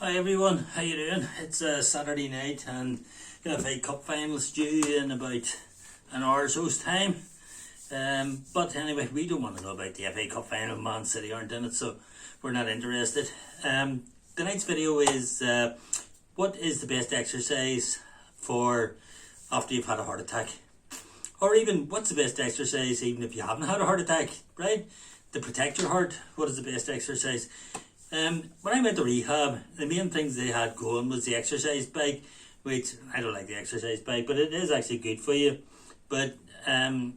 Hi everyone, how you doing? It's Saturday night and got a FA Cup finals due in about an hour or so's time. But anyway, we don't want to know about the FA Cup final. Man City aren't in it, so we're not interested. Tonight's video is what is the best exercise for after you've had a heart attack? Or even what's the best exercise even if you haven't had a heart attack, right? To protect your heart, what is the best exercise? When I went to rehab, the main things they had going was the exercise bike, which I don't like the exercise bike, but it is actually good for you. But the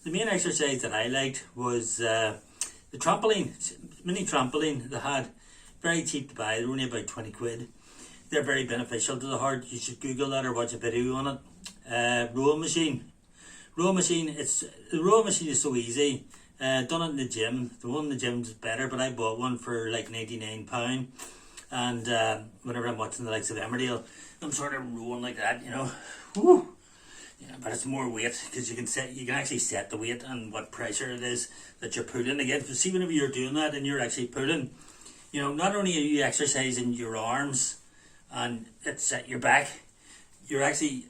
main exercise that I liked was the trampoline, mini trampoline they had. Very cheap to buy, they're only about 20 quid. They're very beneficial to the heart. You should Google that or watch a video on it. Rowing machine. The rowing machine is so easy. Done it in the gym. The one in the gym is better, but I bought one for like £99. And whenever I'm watching the likes of Emmerdale, I'm sort of rowing like that, you know. Woo! Yeah, but it's more weight because you can actually set the weight and what pressure it is that you're pulling again. Because see, whenever you're doing that and you're actually pulling, you know, not only are you exercising your arms and it's at your back, you're actually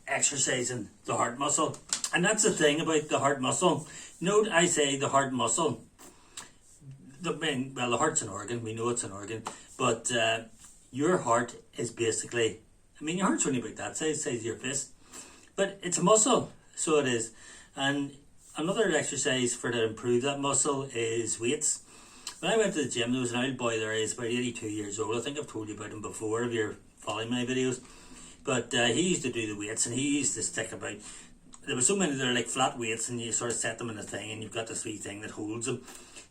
exercising the heart muscle. And that's the thing about the heart muscle. Note I say the heart muscle. The heart's an organ, we know it's an organ, but your heart is basically, your heart's only about that size of your fist, but it's a muscle, so it is. And another exercise for to improve that muscle is weights. When I went to the gym, there was an old boy there, he's about 82 years old. I think I've told you about him before if you're following my videos. But he used to do the weights and he used to stick about, there were so many, they're like flat weights and you sort of set them in a thing and you've got this wee thing that holds them.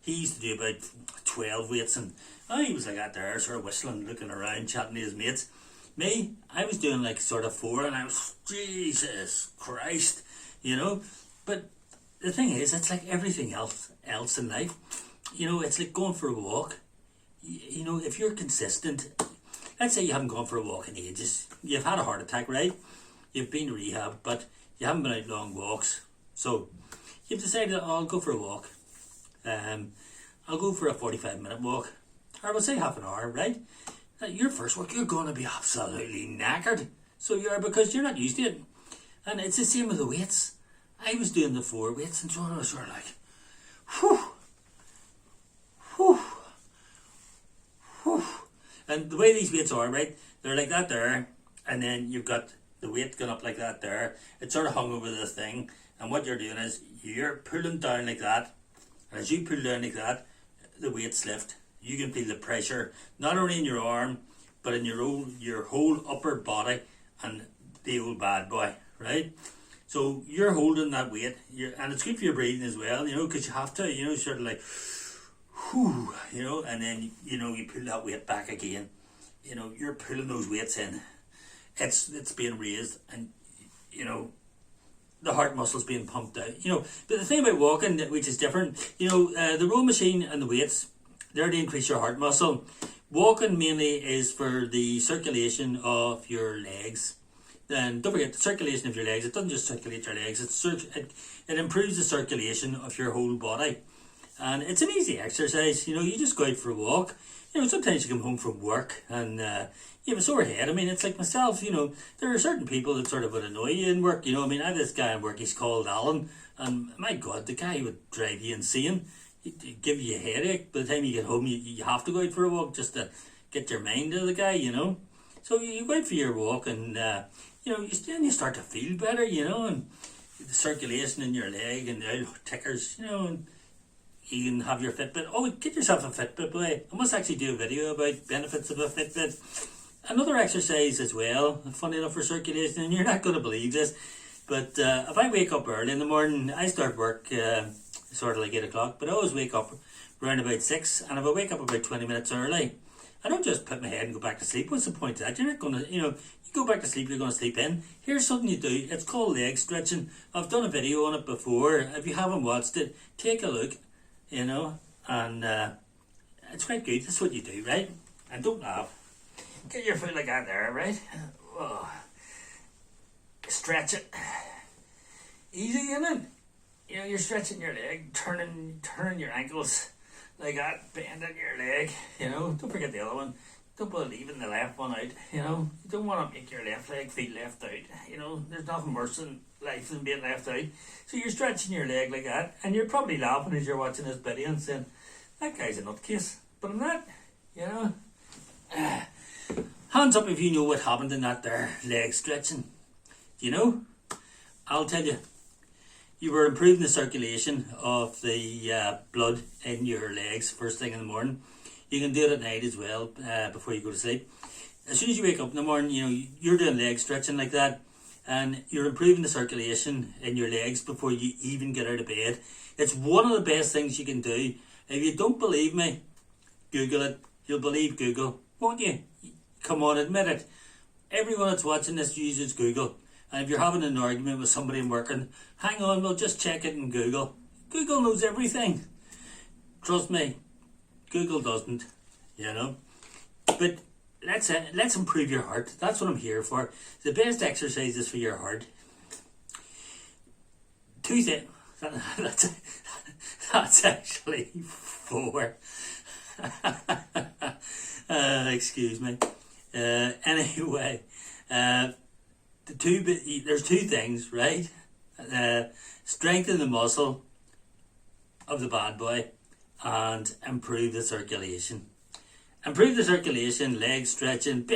He used to do about 12 weights and he was like that there, sort of whistling, looking around, chatting to his mates. Me, I was doing like sort of 4 and I was, Jesus Christ, you know. But the thing is, it's like everything else in life. You know, it's like going for a walk. You know, if you're consistent, let's say you haven't gone for a walk in ages. You've had a heart attack, right? You've been to rehab, but you haven't been out long walks. So you've decided, I'll go for a walk. I'll go for a 45-minute walk. Or we'll say half an hour, right? Your first walk, you're going to be absolutely knackered. So you are, because you're not used to it. And it's the same with the weights. I was doing the 4 weights and so I was sort of like, whew. Whew. Whew. And the way these weights are, right, they're like that there, and then you've got the weight going up like that there. It's sort of hung over the thing, and what you're doing is you're pulling down like that, and as you pull down like that, the weight's lift. You can feel the pressure, not only in your arm, but in your whole upper body and the old bad boy, right? So you're holding that weight, and it's good for your breathing as well, you know, because you have to, you know, sort of like, whew, you know, and then, you know, you pull that weight back again. You know, you're pulling those weights in. It's being raised, and, you know, the heart muscle's being pumped out. You know, but the thing about walking, which is different, you know, the row machine and the weights, they're to increase your heart muscle. Walking mainly is for the circulation of your legs. And don't forget, the circulation of your legs, it doesn't just circulate your legs, it improves the circulation of your whole body. And it's an easy exercise, you know, you just go out for a walk. You know, sometimes you come home from work and you have a sore head. I mean, it's like myself, you know, there are certain people that sort of would annoy you in work. You know, I mean, I have this guy in work, he's called Alan, and my God, the guy would drive you insane. He'd give you a headache. By the time you get home, you have to go out for a walk just to get your mind to the guy, you know. So you go out for your walk and, you know, you start to feel better, you know, and the circulation in your leg and the tickers, you know, and you can have your Fitbit. Oh, get yourself a Fitbit, boy. I must actually do a video about benefits of a Fitbit. Another exercise as well, funny enough for circulation, and you're not going to believe this, but if I wake up early in the morning, I start work sort of like 8 o'clock, but I always wake up around about 6, and if I wake up about 20 minutes early, I don't just put my head and go back to sleep. What's the point of that? You're not going to, you know, you go back to sleep, you're going to sleep in. Here's something you do. It's called leg stretching. I've done a video on it before. If you haven't watched it, take a look. You know, and it's quite good. That's what you do, right? And don't laugh. Get your foot like that there, right? Oh. Stretch it. Easy, innit? You know, you're stretching your leg, turning your ankles like that, bending your leg, you know. Don't forget the other one. don't bother leaving the left one out. You know, you don't want to make your left leg feel left out. You know, there's nothing worse in life than being left out. So you're stretching your leg like that, and you're probably laughing as you're watching this video and saying, that guy's a nutcase. But I'm not, you know. Hands up if you know what happened in that there leg stretching. Do you know? I'll tell you. You were improving the circulation of the blood in your legs first thing in the morning. You can do it at night as well, before you go to sleep. As soon as you wake up in the morning, you know, you're doing leg stretching like that, and you're improving the circulation in your legs before you even get out of bed. It's one of the best things you can do. If you don't believe me, Google it. You'll believe Google, won't you? Come on, admit it. Everyone that's watching this uses Google. And if you're having an argument with somebody and working, hang on, we'll just check it in Google. Google knows everything. Trust me. Google doesn't, you know. But let's improve your heart. That's what I'm here for. The best exercises for your heart. Two things. That's actually 4. Excuse me. Anyway, there's 2 things, right? Strengthen the muscle of the bad boy and improve the circulation. Improve the circulation, leg stretching,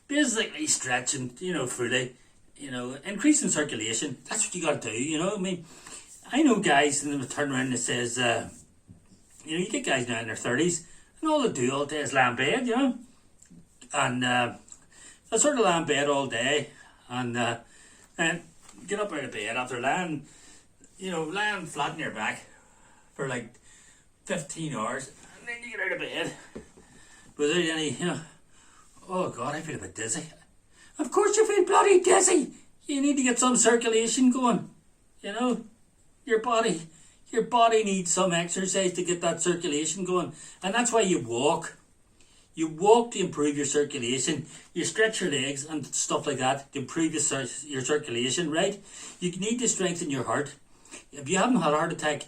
basically stretching, you know, fully, you know, increasing circulation. That's what you got to do, you know. I mean, I know guys and they turn around and says, you know, you get guys now in their 30s and all they do all day is lie in bed, you know, and they sort of lie in bed all day and get up out of bed after lying flat on your back for like 15 hours, and then you get out of bed without any, you know, oh God, I feel a bit dizzy. Of course you feel bloody dizzy. You need to get some circulation going, you know. Your body needs some exercise to get that circulation going, and that's why you walk. You walk to improve your circulation. You stretch your legs and stuff like that to improve your circulation, right? You need to strengthen your heart. If you haven't had a heart attack,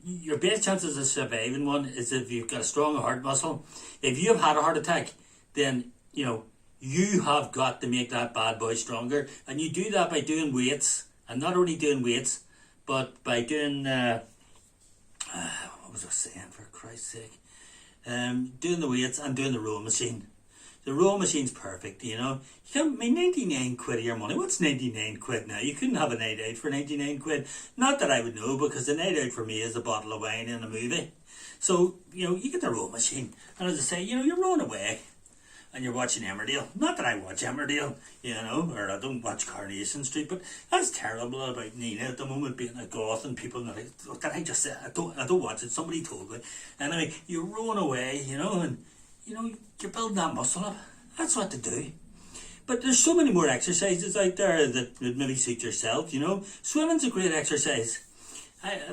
your best chances of surviving one is if you've got a strong heart muscle. If you have had a heart attack, then, you know, you have got to make that bad boy stronger. And you do that by doing weights. And not only doing weights, but by doing, what was I saying, for Christ's sake? Doing the weights and doing the row machine. The row machine's perfect, you know. You can't, 99 quid of your money. What's 99 quid now? You couldn't have a night out for 99 quid. Not that I would know, because the night out for me is a bottle of wine and a movie. So, you know, you get the row machine. And as I say, you know, you're rowing away and you're watching Emmerdale. Not that I watch Emmerdale, you know, or I don't watch Coronation Street, but that's terrible about Nina at the moment being a goth and people that I just said, I don't watch it, somebody told me. Anyway, you're rowing away, you know, and you know, you're building that muscle up. That's what to do. But there's so many more exercises out there that would maybe suit yourself, you know. Swimming's a great exercise.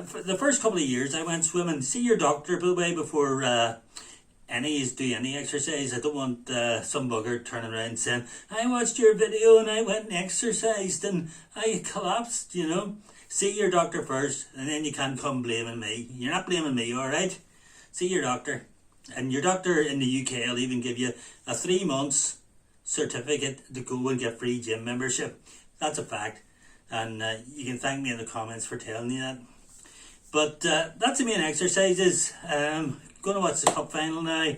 For the first couple of years I went swimming. See your doctor, by the way, before do any exercise. I don't want some bugger turning around saying, I watched your video and I went and exercised and I collapsed, you know. See your doctor first, and then you can't come blaming me. You're not blaming me, alright? See your doctor. And your doctor in the UK will even give you a 3 months certificate to go and get free gym membership. That's a fact. And you can thank me in the comments for telling you that. But that's the main exercises. Going to watch the cup final now.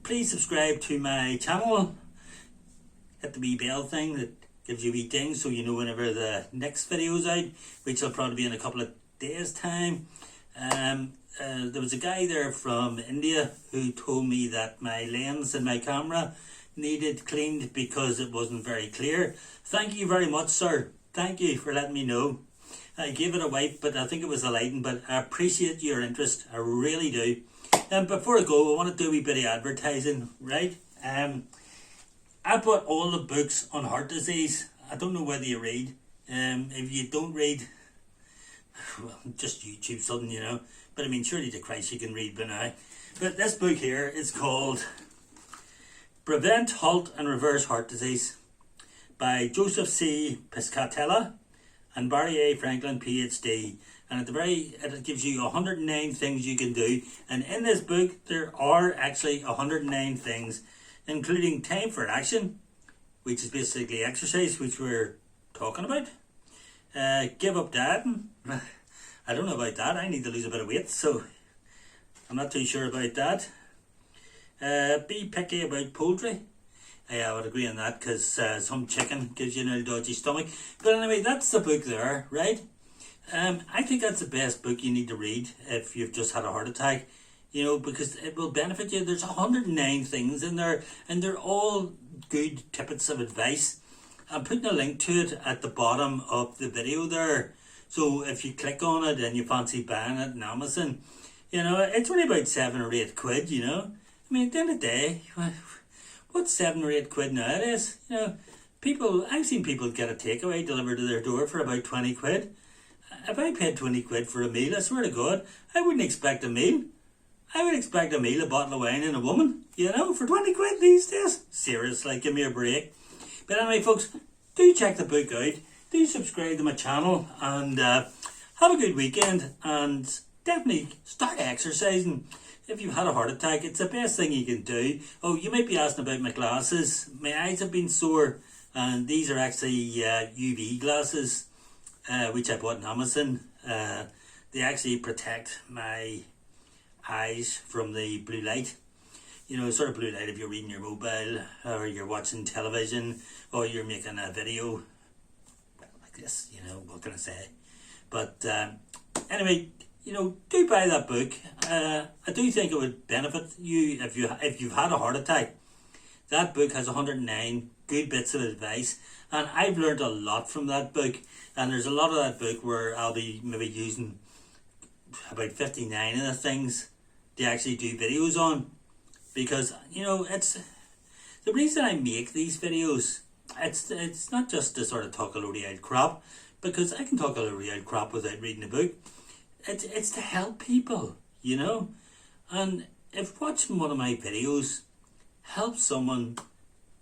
Please subscribe to my channel. Hit the wee bell thing that gives you wee dings so you know whenever the next video is out, which will probably be in a couple of days' time. There was a guy there from India who told me that my lens in my camera needed cleaned because it wasn't very clear. Thank you very much, sir. Thank you for letting me know. I gave it a wipe, but I think it was the lighting, but I appreciate your interest. I really do. And before I go, I want to do a wee bit of advertising, right? I bought all the books on heart disease. I don't know whether you read. If you don't read, well, just YouTube something, you know. But I mean, surely to Christ you can read by now. But this book here is called Prevent, Halt and Reverse Heart Disease by Joseph C. Piscatella and Barry A. Franklin, PhD. And at the very, it gives you 109 things you can do. And in this book, there are actually 109 things including time for action, which is basically exercise, which we're talking about. Give up dieting. I don't know about that. I need to lose a bit of weight, so I'm not too sure about that. Be picky about poultry. I would agree on that, because some chicken gives you a dodgy stomach. But anyway, that's the book there, right? I think that's the best book you need to read if you've just had a heart attack, because it will benefit you. There's 109 things in there, and they're all good tidbits of advice. I'm putting a link to it at the bottom of the video there. So if you click on it and you fancy buying it on Amazon, it's only about 7 or 8 quid, I mean, at the end of the day, what's 7 or 8 quid nowadays? I've seen people get a takeaway delivered to their door for about 20 quid. If I paid 20 quid for a meal, I swear to God, I wouldn't expect a meal. I would expect a meal, a bottle of wine and a woman, for 20 quid these days. Seriously, give me a break. But anyway, folks, do check the book out. Do subscribe to my channel, and have a good weekend, and definitely start exercising. If you've had a heart attack, it's the best thing you can do. Oh, you might be asking about my glasses. My eyes have been sore, and these are actually UV glasses, which I bought on Amazon. They actually protect my eyes from the blue light. Sort of blue light if you're reading your mobile, or you're watching television, or you're making a video like this, what can I say? But anyway, do buy that book. I do think it would benefit you if you've had a heart attack. That book has 109 good bits of advice, and I've learned a lot from that book. And there's a lot of that book where I'll be maybe using about 59 of the things to actually do videos on, because it's the reason I make these videos. It's not just to sort of talk a load of old crap, because I can talk a load of old crap without reading a book. It's to help people, and if watching one of my videos helps someone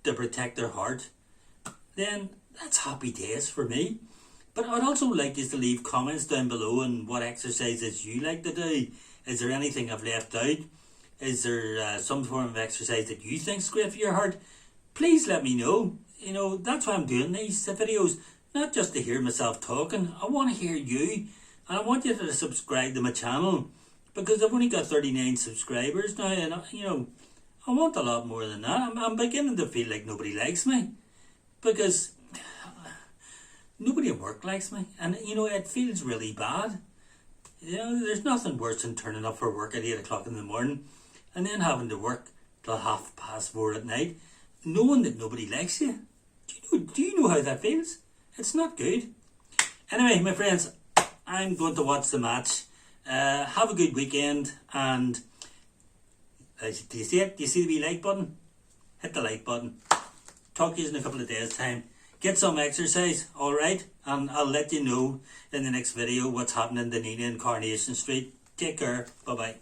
to protect their heart, then that's happy days for me. But I'd also like you to leave comments down below on what exercises you like to do. Is there anything I've left out? Is there some form of exercise that you think's great for your heart? Please let me know. That's why I'm doing these videos, not just to hear myself talking. I want to hear you. And I want you to subscribe to my channel, because I've only got 39 subscribers now, and I want a lot more than that. I'm beginning to feel like nobody likes me, because nobody at work likes me, and it feels really bad. There's nothing worse than turning up for work at 8 o'clock in the morning and then having to work till 4:30 at night, knowing that nobody likes you. Do you know how that feels? It's not good. Anyway, my friends, I'm going to watch the match. Have a good weekend, and do you see it? Do you see the wee like button? Hit the like button. Talk to you in a couple of days' time. Get some exercise, alright? And I'll let you know in the next video what's happening to Nina in Coronation Street. Take care. Bye-bye.